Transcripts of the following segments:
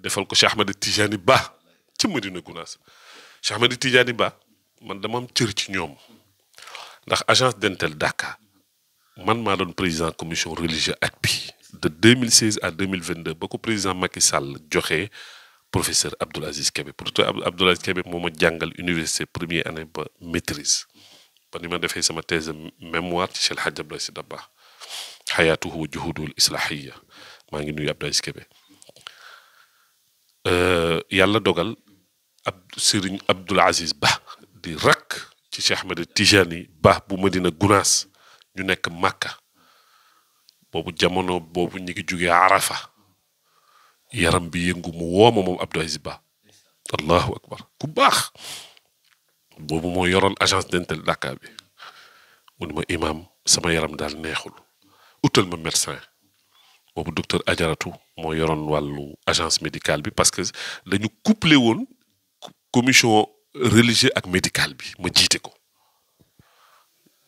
defal ko Cheikh Ahmed Tidiane Ba ci Medina Gounass. Cheikh Ahmed Tidiane Ba man dama am cër ci ñoom ndax agence Dental Dakar man maa doon président commission religieuse ak bi de 2016 à 2022 ba ko président Macky Sall joxe professeur Abdoul Aziz Kébé professeur Abdoul Aziz Kébé moo ma jàngal université première année ba maîtrise ba ni ma defee sama thèse mémoire ci Cheikh El Hadj Abdoulaye Sy Dabakh xayaatuhu wa juhudul islahiya maa ngi nuyu Abdoul Aziz Kébé yàlla dogal Serigne Abdoul Aziz Ba di rakk ci Cheikh Ahmed Tijani Ba bu Medina Gounass ñu nekk Makka boobu jamono boobu ñu ngi jugee Arafa yaram bi yëngu mu wooma moom Abdoul Aziz Ba allahu akbar ku baax boobu moo yoroon agence Dental Dakar bi mu ni ma imam sama yaram daal neexul utal ma médecin boobu docteur Ajaratu moo yoroon wàllu agence médicale bi parce que dañu couplé woon commission religieuse ak médicale bi ma jiite ko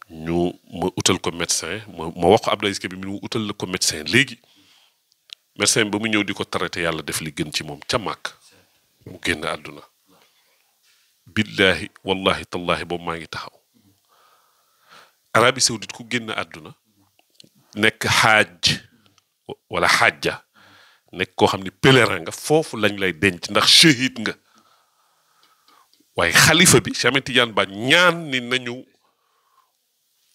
ñu ma utal ko médecin ma wax ko Abdoul Aziz Kébé bi mu utal la ko médecin léegi médecin ba mu ñëw di ko traité yàlla def li gën ci moom ca màkk mu génn àdduna billahi wallahi tallahi boobu maa ngi taxaw Arabie Saoudite ku génn àdduna nekk xaaj wala xaajja nekk koo xam ni pèlerin nga foofu lañ lay denc ndax shahid nga waaye xalifa bi Cheikh Ahmed Tidiane Ba ñaan ni nañu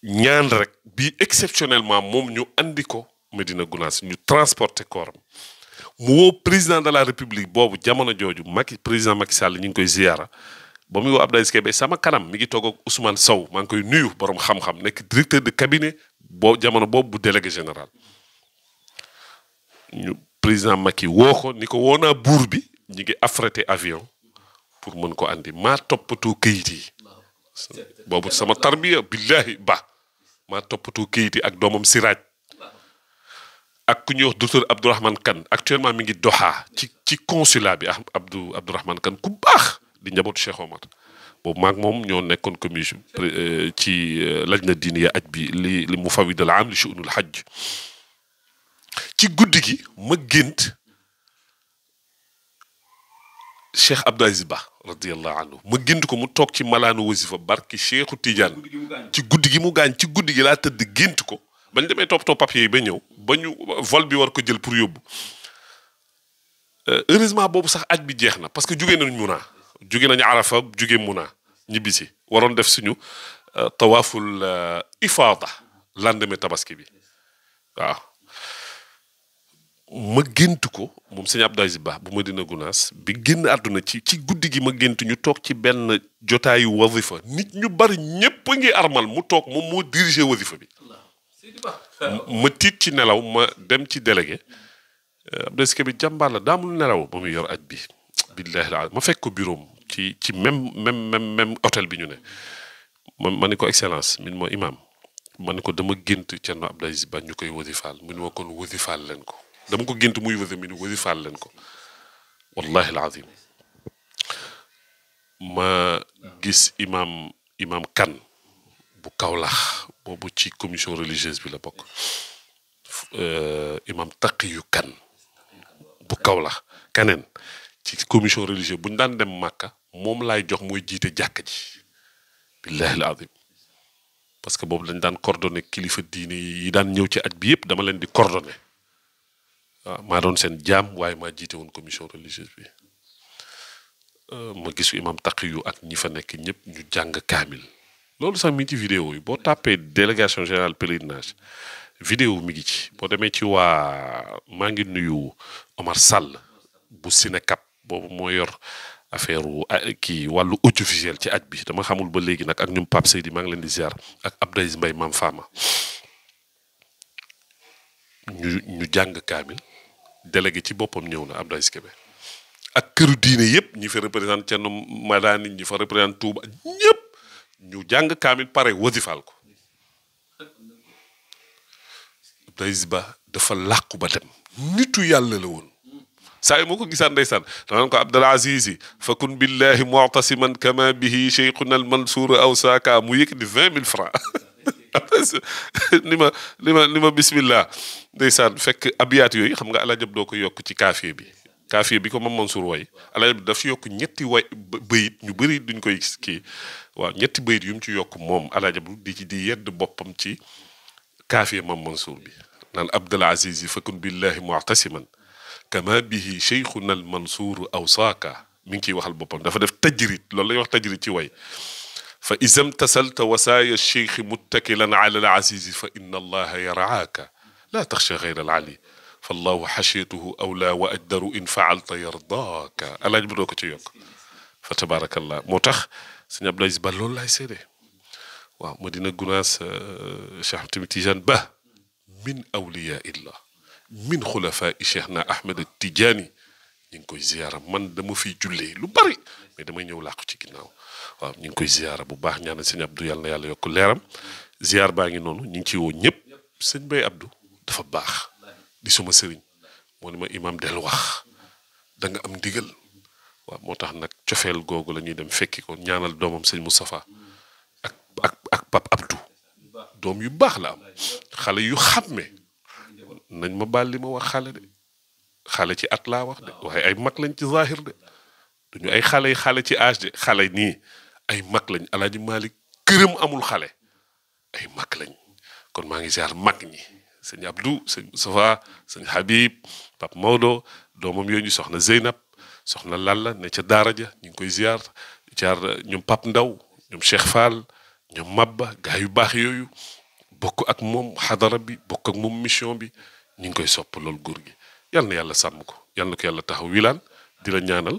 ñaan rek bii exceptionnellement moom ñu andi ko Medina Gounass ñu transporté kooram mu woo président de la république boobu jamono jooju président Macky Sall ñu ngi koy ziyaara ba muy woo Abdoul Aziz Kébé sama kanam mi ngi toog ak Ousmane Sow maa ngi koy nuyu borom xam-xam nekk directeur de cabinet jamono boobu bu délégué général ñu président Macky woo ko ni ko woo naa buur bi ñu ngi affrété avion pour mën ko andi maa toppatoo këyit yi boobu sama tarbiya billahi ba maa toppatoo këyit yi ak doomam Siraaj ak ku ñuy wax docteur Abdourahmane Kane actuellement mi ngi doxaa ci consulat bi Abdourahmane Kane ku baax di njabootu Cheikh Omar boobu maag moom ñoo nekkoon commission ci lajna diiniya aj bi li mufawwid al aam li shu'unul hajj ci guddi gi ma gént Cheikh Abdoul Aziz Ba radiyallahu anhu ma gént ko mu toog ci malaanu wasifa barki Cheikhu Tidiane ci guddi gi mu gaañ ci guddi gi laa tëdd gént ko bañ demee toppatoo papier yi ba ñëw ba ñu vol bi war ko jël pour yóbbu heureusement boobu sax aj bi jeex na parce que jugee nañu Muna jugee nañu Arafa jugee Muna ñibbisi waroon def suñu tawaaful ifaada lendemain tabaski bi waaw ma gént ko moom sëñ Abdoul Aziz Ba bu Medina Gounass bi génn àdduna ci guddi gi ma gént ñu toog ci benn jotaayu wazifa nit ñu bari ñépp a ngi armal mu toog moom moo dirigé wazifa bi ma tiit ci nelaw ma dem ci délégué Abdoul Aziz Kébé jàmbaar la daamul nelaw ba muy yor aj bi billahi la ma fekk ko bureau ci même hôtel bi ñu ne ma ni ko excellence min moo imam ma ni ko dama gént Cerno Abdoul Aziz Ba ñu koy wasifaal mu ni ma kon wasifaal leen ko dama ko gént muy wasi mi ni wasifaal leen ko wallahi alazim ma gis imam Kane bu Kaolack boobu ci commission religieuse bi la bokk imam Taqiyu Kane bu Kaolack kaneen ci commission religieuse bu ñu daan dem Màkka moom laay jox mooy jiite jàkka ji billahi alazim parce que boobu dañ daan coordonné kilifa diine yi daan ñëw ci aj bi yëpp dama leen di coordonné waaw maa doon seen jaam waaye maa jiite woon commission religieuse bi ma gisu imam Taqiyu ak ñi fa nekk ñëpp ñu jàng kaamil loolu sax mi ngi ci vidéo yi boo tàppee délégation générale pèlerinage vidéo mi ngi ci boo demee ci waa maa ngi nuyu Omar Sall bu Sinecap boobu moo yor affaire kii wàllu audiovisuel ci aj bi dama xamul ba léegi nag ak ñoom Pape Seydi maa ngi leen di ziar ak Abdoul Aziz Mbaye Mam Fama ñu jàng kaamil délégué ci boppam ñëw na Abdoul Aziz Kébé ak këru diine yëpp ñi fa représenté Thierno Madani ñi fa représenté Touba ñëpp ñu jàng kaamil pare wasifaal ko Abdoul Aziz Ba dafa làqu ba dem nitu yàlla la woon saa yi moo ko gisaan ndeysaan danaan ko Abdoul Aziz fakun billahi mu'tasiman kama bihi cheikhuna al mansour aw saaka mu yëkkati 20 000 francs ni ma bismillah ndeysaan fekk abiyaat yooyu xam nga ala jëb doo ko yokk ci kaafiye bi kaafiya bi ko Mam Mansour way Alaaji Abdu daf yokk ñetti way bayit ñu bëri duñ koy kii waaw ñetti bayit yu mu ci yokk moom Alaaji Abdu di yedd boppam ci kaafiya Mam Mansour bi naan Abdul Aziz fakun billahi mu'tasiman kama bihi cheikhuna al mansour awsaaka mi ngi ciy waxal boppam dafa def tajrid loolu lay wax tajrid ci way fa isam tasalta wasaaya cheikhi muttakilan ala al azizi fa inna allaha yaraaka laa taxsha gayra al ali fallahu xasiyatuhu awla wa ajdaru in faalta yardaaka alaaj bi doo ko ci yokk fa tabarakallah moo tax sëñ Abdou Aziz Ba loolu laay seede waaw Madina Gunaas Cheikh Ahmed Tidiane Ba min awliya illah min xulafaa Cheikhna Ahmed Tidiane ñu ngi koy ziyaara man dama fiy jullee lu bari mais damay ñëw làqu ci ginnaaw waaw ñu ngi koy ziyaara bu baax ñaanal sëñ Abdou yàlla na yàlla yokk leeram ziyaar baa ngi noonu ñu ngi ciy woo ñëpp sëñ Bay Abdou dafa baax di suma sëriñ moo ni ma imam del wax da nga am ndigal waaw moo tax nag cofeel googu la ñuy dem fekki ko ñaanal doomam sëñ Moustapha ak Pape Abdou doom yu baax la am xale yu xàmme nañ ma baal li ma wax xale de xale ci at laa wax de waaye ay mag lañ ci zahir de duñu ay xale ci âge de xale nii ay mag lañ Alaaji Malik këram amul xale ay mag lañ kon maa ngi ziar mag ñi sëñ Abdou sëñ Moustapha sëñ Habib Pape Maodo doomam yooyu ñu soxna Zeynab soxna Lalla ne ca daara ja ñu ngi koy ziar ñoom Pape Ndaw ñoom Cheikh Fall ñoom Mabba gaa yu baax yooyu bokk ak moom xadara bi bokk ak moom mission bi ñu ngi koy sopp loolu góor gi yal na yàlla sàmm ko yal na ko yàlla taxaw wilaan di la ñaanal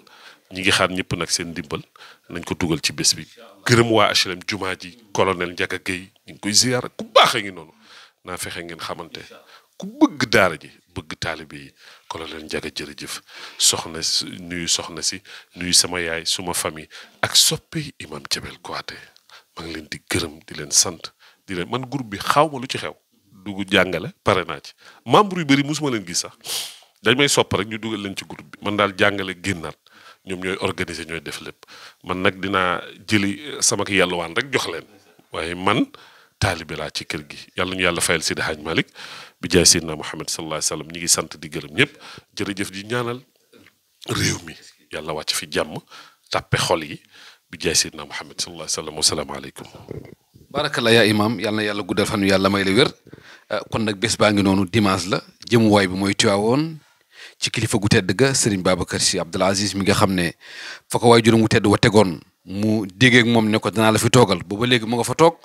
ñi ngi xaar ñëpp nag seen ndimbal nañ ko dugal ci bés bi gërëm waa HLM jumaa ji colonel Ndiaga Gueye ñu ngi koy ziar ku baax a ngi noonu naa fexe ngeen xamante ku bëgg daara ji bëgg taalibe yi colonel Ndiaga jërëjëf soxna si nuyu sama yaay suma famille ak soppe imam Jabel Kouaté maa ngi leen di gërëm di leen sant di leen man groupe bi xaw ma lu ci xew dugg jàngale pare naa ci membre yu bëri musuma leen gis sax dañ may sopp rek ñu dugal leen ci groupe bi man daal jàngale génnaat ñoom ñooy organiser ñooy def lépp man nag dinaa jëli sama ki yàlluwaan rek jox leen waaye man taalibe laa ci kër gi yàlla ñu yàlla fayal Seydi Hadj Malick bi jaay Seydina Muhammad sallallahu alayhi wa sallam ñi ngi sant di gërëm ñëpp jërëjëf di ñaanal réew mi yàlla wàcc fi jàmm tàppe xol yi bi jaay Seydina Muhammad sallallahu alayhi wa sallam wasalaamaaleykum barakallah yaa imam yàlla na yàlla guddal fan yàlla may la wér kon nag bés baa ngi noonu dimanche la jëmuwaay bi mooy Tiwaawoon ci kilifa gu tedd ga Serigne Babacar Sy Abdoul Aziz mi nga xam ne fa ko waay juróom gu tedd wa tegoon mu déggee ak moom ne ko danaa la fi toogal booba léegi mu nga fa toog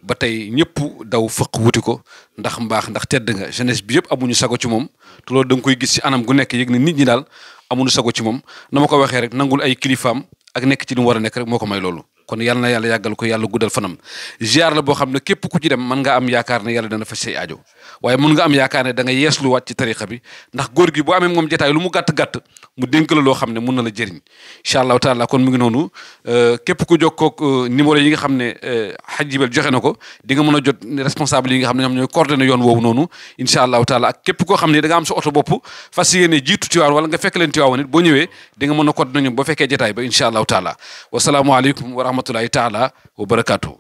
ba tey ñëpp daw fëq wuti ko ndax mbaax ndax tedd nga jeunesse bi yëpp amuñu sago ci moom te loolu da nga koy gis ci anam gu nekk yëg ne nit ñi daal amuñu sago ci moom na ma ko waxee rek nangul ay kilifaam ak nekk ci li mu war a nekk rek moo ko may loolu kon yàlla na yàlla yàggal ko yàlla guddal fanam ziar la boo xam ne képp ku ci dem mën nga am yaakaar ne yàlla dana faj say aajo waaye mën nga am yaakaar ne da nga yeesluwaat ci tariqa bi ndax góor gi boo amee moom jotaay lu mu gàtt-gàtt mu dénk la loo xam ne mun na la jëriñ incha allahu taala kon mu ngi noonu képp ku jokkoog numéro yi nga xam ne Hadj Jibel joxe na ko di nga mën a jot responsable yi nga xam ne ñoom ñooy coordonné yoon woowu noonu incha allahu taala ak képp koo xam ne da nga am sa oto bopp fas yéene jiitu Tiwaawan wala nga fekk leen Tiwaawan nit boo ñëwee di nga mën a coordonné ñoom boo fekkee jotaay ba incha allahu taala wasalaamualeykum wa rahmatullahi taala wa barakaatu.